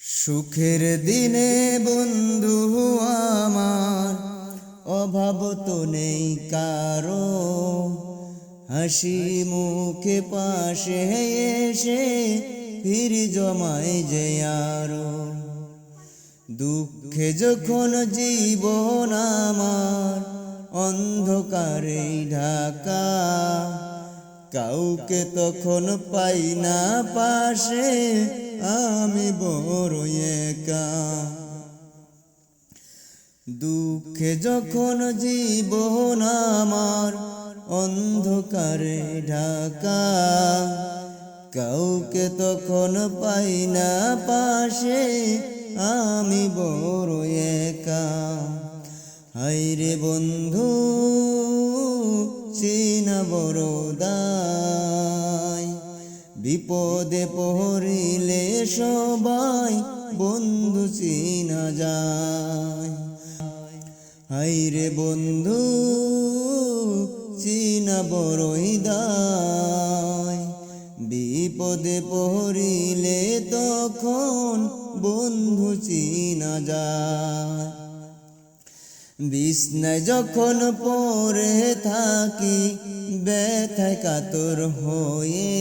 সুখের দিনে বন্ধু আমার অভাব তো নেই কারো, হাসি মুখে পাশে এসে ভিড় জমায় যে আরো। দুঃখে যখন জীবন আমার অন্ধকারে ঢাকা, কাউকে তখন পাই না পাশে, আমি বড় একা। দুঃখে যখন জীবন আমার অন্ধকারে ঢাকা, কাউকে তখন পাই না পাশে, আমি বড় একা। হায়রে বন্ধু চিনা বড় দায়, বিপদে পড়িলে সবাই বন্ধু চিনা যায়। হায়রে বন্ধু চিনা বড়ই দায়, বিপদে পড়িলে তখন বন্ধু চিনা যায়। বিছনায় যখন পড়ে থাকি ব্যথায় কাতর হয়ে,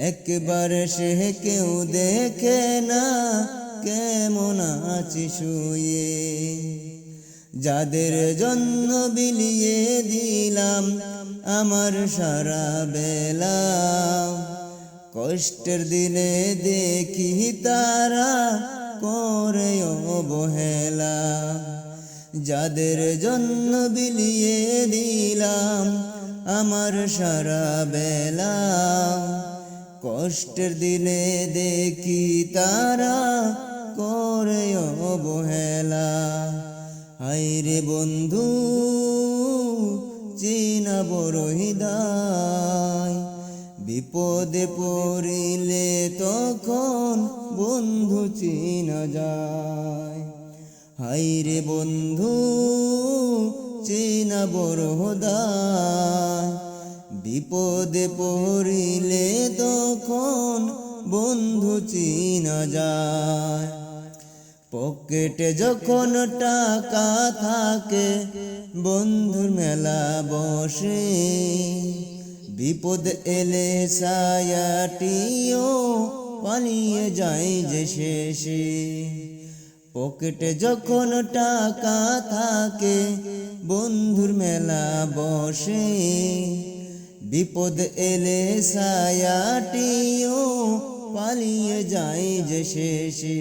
একবার সে কেউ দেখে না কেমন আছি শুয়ে। যাদের জন্য বিলিয়ে দিলাম আমার সারা বেলা, কষ্টের দিনে দেখি তারা করে অবহেলা। যাদের জন্য বিলিয়ে দিলাম আমার সারা বেলা, কষ্টের দিনে দেখি তারা করে অবহেলা। হায়রে বন্ধু চিনা বড়ই দায়, বিপদে পড়িলে তখন বন্ধু চিনা যায়। হায়রে বন্ধু চিনা বড় দায়, বিপদে পড়িলে তখন বন্ধু চিনা যায়। পকেটে যখন টাকা থাকে বন্ধুর মেলা বসে, বিপদ এলে ছায়াটিও পালিয়ে যায় যে শেষে। পকেটে যখন টাকা থাকে বন্ধুর মেলা বসে, বিপদ এলে ছায়াটিও পালিয়ে যায় যে শেষে।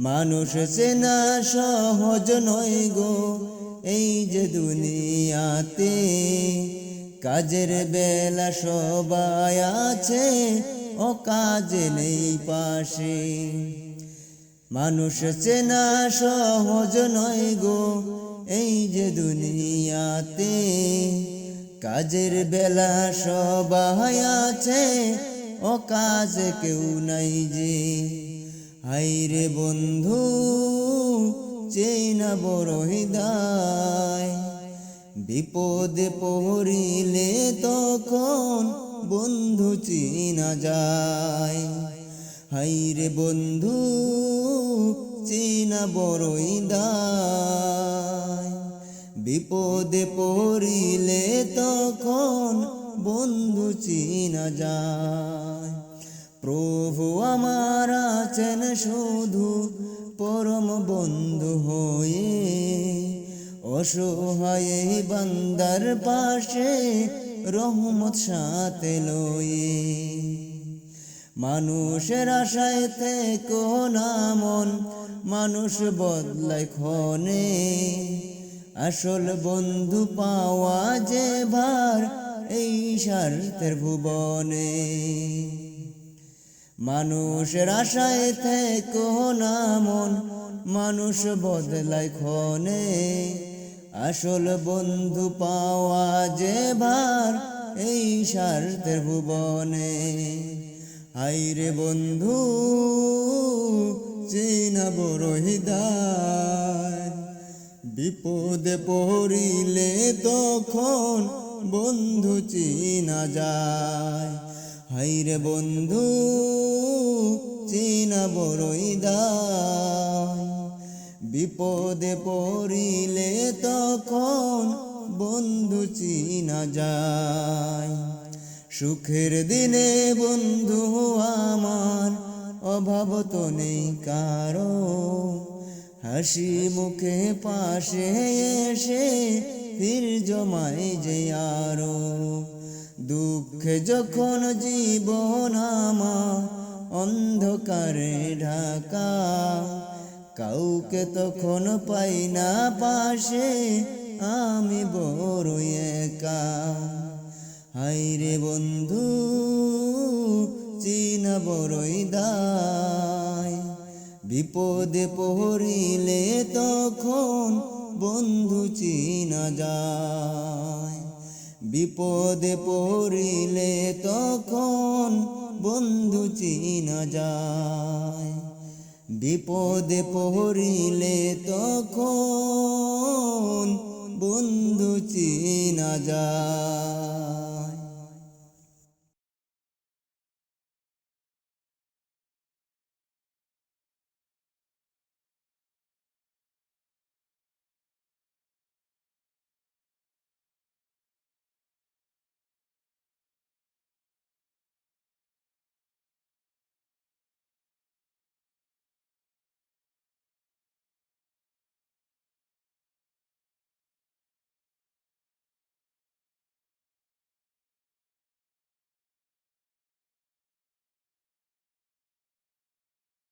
মানুষ চেনা সহজ নয় গো এই যে দুনিয়াতে, কাজের বেলা সবাই আছে ও কাজে নেই পাশে। মানুষ চেনা সহজ নয় গো এই যে দুনিয়াতে, কাজের বেলা সবাই আছে ও কাজে কেউ নাই যে। হায়রে বন্ধু চেনা বড়ই দায়, বিপদে পড়িলে তখন বন্ধু চিনা যায়। হায়রে বন্ধু চিনা বড়ই দায়, বিপদে পড়িলে তখন বন্ধু চিনা যায়। প্রভু আমার আছেন শুধু পরম বন্ধু হয়ে, অসহায় বান্দার পাশে রহমত সাথে লয়ে। মানুষের আশায় থেকো না মন, মানুষ বদলায় ক্ষণে, আসল বন্ধু পাওয়া যে ভার এই স্বার্থের ভুবনে। মানুষের আশায় থেকো না মন, মানুষ বদলায় ক্ষণে, আসল বন্ধু পাওয়া যে ভার এই স্বার্থের ভুবনে। হায়রে বন্ধু চিনা বড়ই দায়, বিপদে পড়িলে তখন বন্ধু চিনা যায়। হায়রে বন্ধু চিনা বড়ই দায়। বিপদে পড়িলে তখন বন্ধু চিনা যায়। সুখের দিনে বন্ধু আমার অভাব তো নেই কারো, হাসি মুখে পাশে এসে ফির জমায় যে আরো। দুঃখে যখন জীবন আমার অন্ধকারে ঢাকা, কাউকে তখন পাই না পাশে, আমি বড়ই একা। হায়রে বন্ধু চিনা বড়ই দায়। বিপদে পড়িলে তখন বন্ধু চিনা যায়। বিপদে পড়িলে তখন বন্ধু চিনা যায়। বিপদে পড়িলে তখন বন্ধু চিনা যায়।